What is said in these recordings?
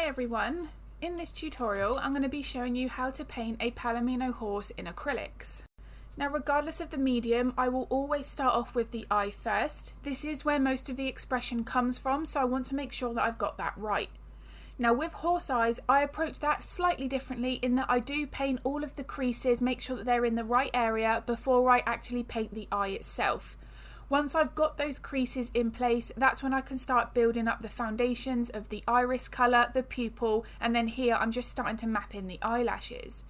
everyone, in this tutorial I'm going to be showing you how to paint a Palomino horse in acrylics. Now regardless of the medium, I will always start off with the eye first. This is where most of the expression comes from, so I want to make sure that I've got that right. Now with horse eyes, I approach that slightly differently in that I do paint all of the creases, make sure that they're in the right area before I actually paint the eye itself. Once I've got those creases in place, that's when I can start building up the foundations of the iris colour, the pupil, and then here I'm just starting to map in the eyelashes.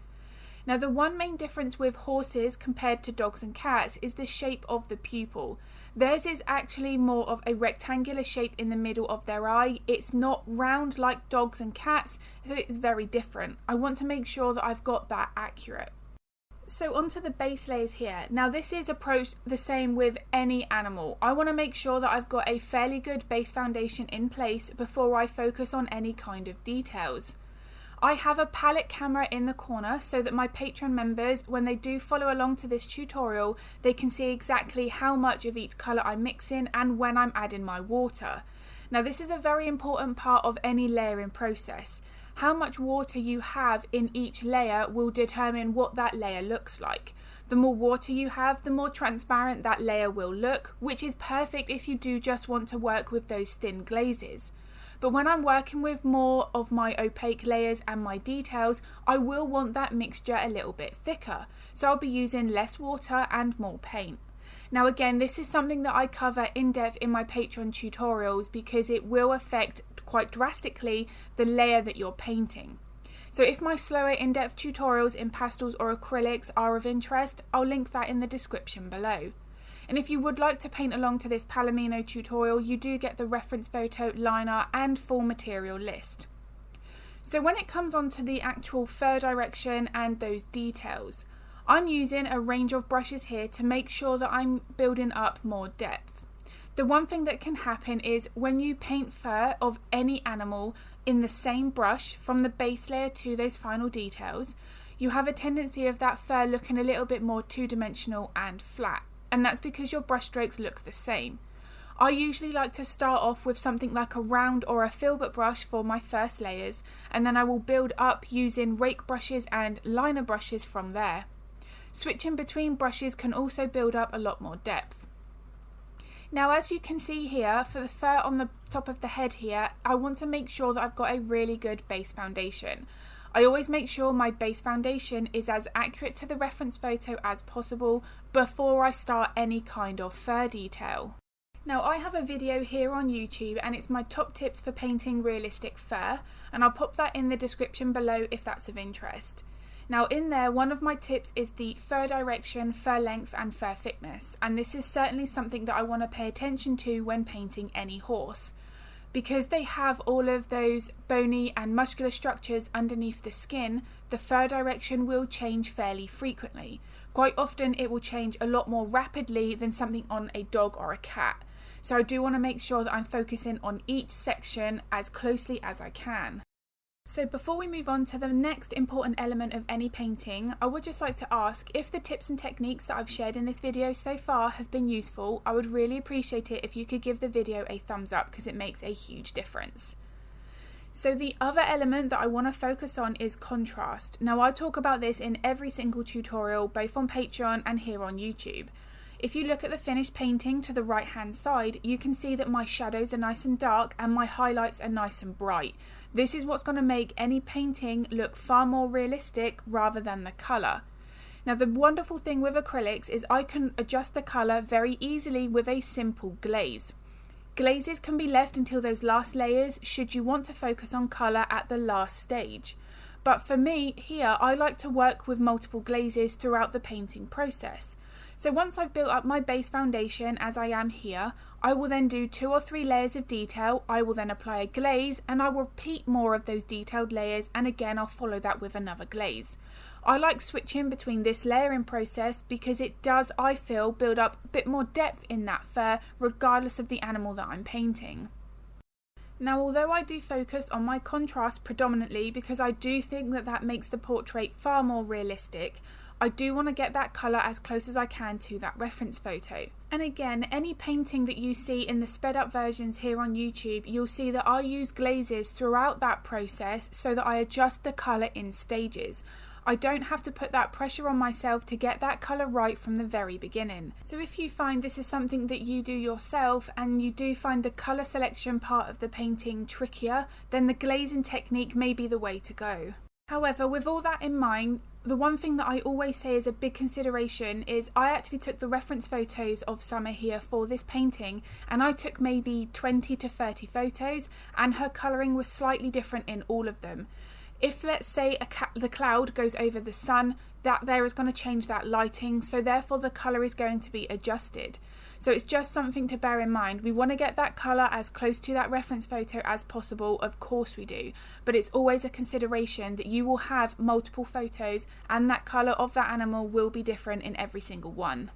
Now the one main difference with horses compared to dogs and cats is the shape of the pupil. Theirs is actually more of a rectangular shape in the middle of their eye. It's not round like dogs and cats, so it's very different. I want to make sure that I've got that accurate. So onto the base layers here. Now this is approached the same with any animal. I want to make sure that I've got a fairly good base foundation in place before I focus on any kind of details. I have a palette camera in the corner so that my Patreon members, when they do follow along to this tutorial, they can see exactly how much of each colour I mix in and when I'm adding my water. Now this is a very important part of any layering process. How much water you have in each layer will determine what that layer looks like. The more water you have, the more transparent that layer will look, which is perfect if you do just want to work with those thin glazes. But when I'm working with more of my opaque layers and my details, I will want that mixture a little bit thicker. So I'll be using less water and more paint. Now again, this is something that I cover in depth in my Patreon tutorials because it will affect quite drastically the layer that you're painting. So if my slower in-depth tutorials in pastels or acrylics are of interest, I'll link that in the description below. And if you would like to paint along to this Palomino tutorial, you do get the reference photo, liner and full material list. So when it comes on to the actual fur direction and those details, I'm using a range of brushes here to make sure that I'm building up more depth. The one thing that can happen is when you paint fur of any animal in the same brush from the base layer to those final details, you have a tendency of that fur looking a little bit more two-dimensional and flat, and that's because your brush strokes look the same. I usually like to start off with something like a round or a filbert brush for my first layers, and then I will build up using rake brushes and liner brushes from there. Switching between brushes can also build up a lot more depth. Now as you can see here, for the fur on the top of the head here, I want to make sure that I've got a really good base foundation. I always make sure my base foundation is as accurate to the reference photo as possible before I start any kind of fur detail. Now I have a video here on YouTube and it's my top tips for painting realistic fur, and I'll pop that in the description below if that's of interest. Now in there, one of my tips is the fur direction, fur length and fur thickness, and this is certainly something that I want to pay attention to when painting any horse. Because they have all of those bony and muscular structures underneath the skin, the fur direction will change fairly frequently. Quite often it will change a lot more rapidly than something on a dog or a cat. So I do want to make sure that I'm focusing on each section as closely as I can. So before we move on to the next important element of any painting, I would just like to ask if the tips and techniques that I've shared in this video so far have been useful. I would really appreciate it if you could give the video a thumbs up because it makes a huge difference. So the other element that I want to focus on is contrast. Now I talk about this in every single tutorial, both on Patreon and here on YouTube. If you look at the finished painting to the right hand side, you can see that my shadows are nice and dark and my highlights are nice and bright. This is what's going to make any painting look far more realistic rather than the colour. Now the wonderful thing with acrylics is I can adjust the colour very easily with a simple glaze. Glazes can be left until those last layers should you want to focus on colour at the last stage. But for me here, I like to work with multiple glazes throughout the painting process. So once I've built up my base foundation as I am here, I will then do 2 or 3 layers of detail. I will then apply a glaze and I will repeat more of those detailed layers, and again I'll follow that with another glaze. I like switching between this layering process because it does, I feel, build up a bit more depth in that fur regardless of the animal that I'm painting. Now although I do focus on my contrast predominantly because I do think that that makes the portrait far more realistic, I do want to get that colour as close as I can to that reference photo. And again, any painting that you see in the sped up versions here on YouTube, you'll see that I use glazes throughout that process so that I adjust the colour in stages. I don't have to put that pressure on myself to get that colour right from the very beginning. So if you find this is something that you do yourself and you do find the colour selection part of the painting trickier, then the glazing technique may be the way to go. However, with all that in mind, the one thing that I always say is a big consideration is I actually took the reference photos of Summer here for this painting, and I took maybe 20 to 30 photos, and her colouring was slightly different in all of them. If, let's say, the cloud goes over the sun, that there is going to change that lighting, so therefore the colour is going to be adjusted. So it's just something to bear in mind. We want to get that colour as close to that reference photo as possible, of course we do, but it's always a consideration that you will have multiple photos and that colour of that animal will be different in every single one.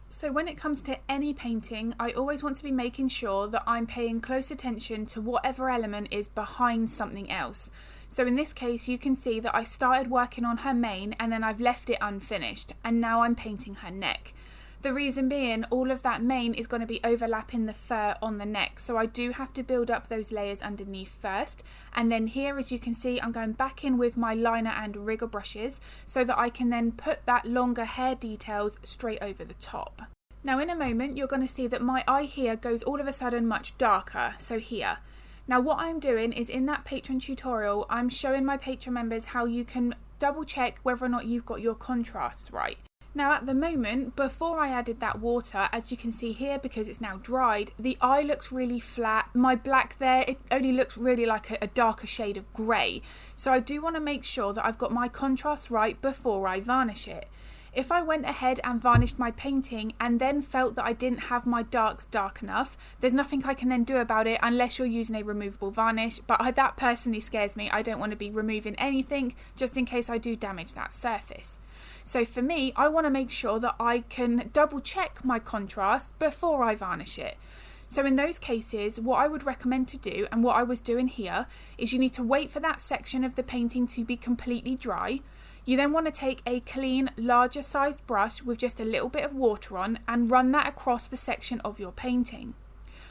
So when it comes to any painting, I always want to be making sure that I'm paying close attention to whatever element is behind something else. So in this case, you can see that I started working on her mane and then I've left it unfinished, and now I'm painting her neck. The reason being, all of that mane is going to be overlapping the fur on the neck, so I do have to build up those layers underneath first. And then here, as you can see, I'm going back in with my liner and rigger brushes so that I can then put that longer hair details straight over the top. Now in a moment, you're going to see that my eye here goes all of a sudden much darker, so here. Now what I'm doing is in that Patreon tutorial, I'm showing my Patreon members how you can double check whether or not you've got your contrasts right. Now at the moment, before I added that water, as you can see here, because it's now dried, the eye looks really flat. My black there, it only looks really like a darker shade of grey. So I do want to make sure that I've got my contrast right before I varnish it. If I went ahead and varnished my painting and then felt that I didn't have my darks dark enough, there's nothing I can then do about it unless you're using a removable varnish, but that personally scares me. I don't want to be removing anything just in case I do damage that surface. So for me, I want to make sure that I can double check my contrast before I varnish it. So in those cases, what I would recommend to do, and what I was doing here, is you need to wait for that section of the painting to be completely dry. You then want to take a clean, larger sized brush with just a little bit of water on and run that across the section of your painting.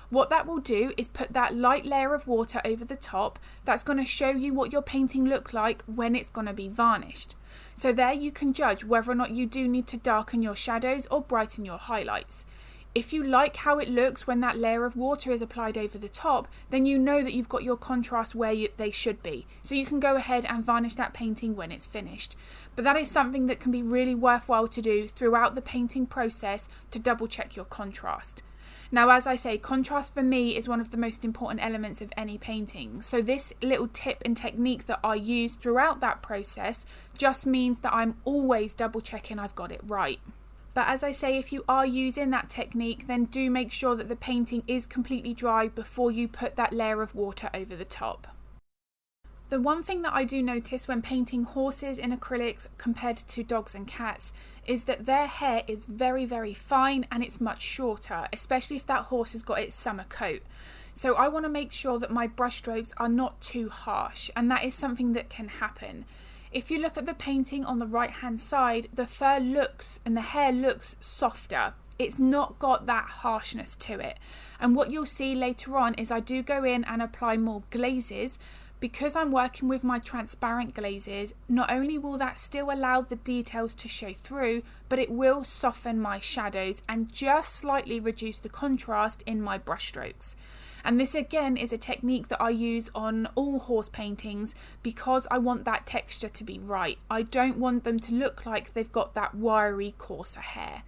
What that will do is put that light layer of water over the top that's going to show you what your painting looks like when it's going to be varnished. So there you can judge whether or not you do need to darken your shadows or brighten your highlights. If you like how it looks when that layer of water is applied over the top, then you know that you've got your contrast where they should be. So you can go ahead and varnish that painting when it's finished. But that is something that can be really worthwhile to do throughout the painting process to double check your contrast. Now, as I say, contrast for me is one of the most important elements of any painting. So this little tip and technique that I use throughout that process just means that I'm always double checking I've got it right. But as I say, if you are using that technique, then do make sure that the painting is completely dry before you put that layer of water over the top. The one thing that I do notice when painting horses in acrylics compared to dogs and cats is that their hair is very, very fine and it's much shorter, especially if that horse has got its summer coat. So I want to make sure that my brush strokes are not too harsh, and that is something that can happen. If you look at the painting on the right hand side, the fur looks and the hair looks softer. It's not got that harshness to it. And what you'll see later on is I do go in and apply more glazes. Because I'm working with my transparent glazes, not only will that still allow the details to show through, but it will soften my shadows and just slightly reduce the contrast in my brush strokes. And this again is a technique that I use on all horse paintings because I want that texture to be right. I don't want them to look like they've got that wiry, coarser hair.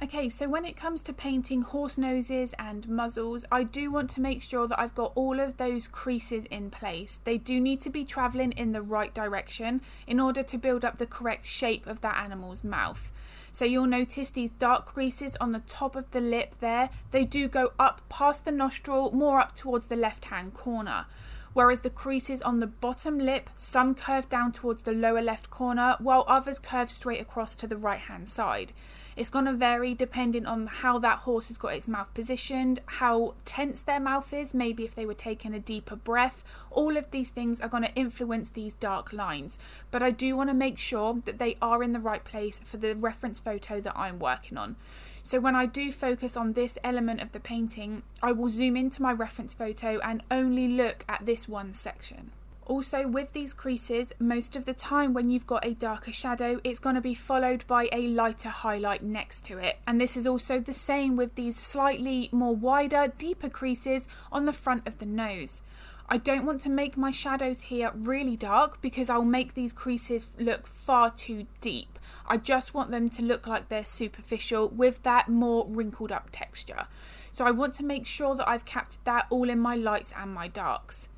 Okay, so when it comes to painting horse noses and muzzles, I do want to make sure that I've got all of those creases in place. They do need to be travelling in the right direction in order to build up the correct shape of that animal's mouth. So you'll notice these dark creases on the top of the lip there, they do go up past the nostril, more up towards the left-hand corner. Whereas the creases on the bottom lip, some curve down towards the lower left corner, while others curve straight across to the right-hand side. It's going to vary depending on how that horse has got its mouth positioned, how tense their mouth is, maybe if they were taking a deeper breath. All of these things are going to influence these dark lines, but I do want to make sure that they are in the right place for the reference photo that I'm working on. So when I do focus on this element of the painting, I will zoom into my reference photo and only look at this one section. Also, with these creases, most of the time when you've got a darker shadow, it's going to be followed by a lighter highlight next to it. And this is also the same with these slightly more wider, deeper creases on the front of the nose. I don't want to make my shadows here really dark because I'll make these creases look far too deep. I just want them to look like they're superficial with that more wrinkled up texture. So I want to make sure that I've captured that all in my lights and my darks.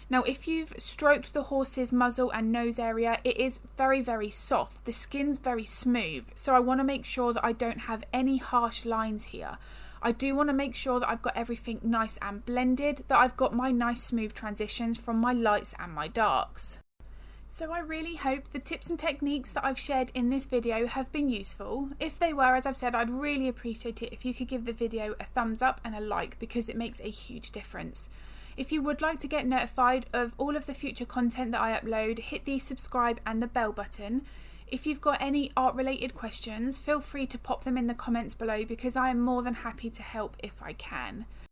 Now, if you've stroked the horse's muzzle and nose area, it is very, very soft. The skin's very smooth, so I want to make sure that I don't have any harsh lines here. I do want to make sure that I've got everything nice and blended, that I've got my nice smooth transitions from my lights and my darks. So I really hope the tips and techniques that I've shared in this video have been useful. If they were, as I've said, I'd really appreciate it if you could give the video a thumbs up and a like, because it makes a huge difference. If you would like to get notified of all of the future content that I upload, hit the subscribe and the bell button. If you've got any art related questions, feel free to pop them in the comments below because I am more than happy to help if I can.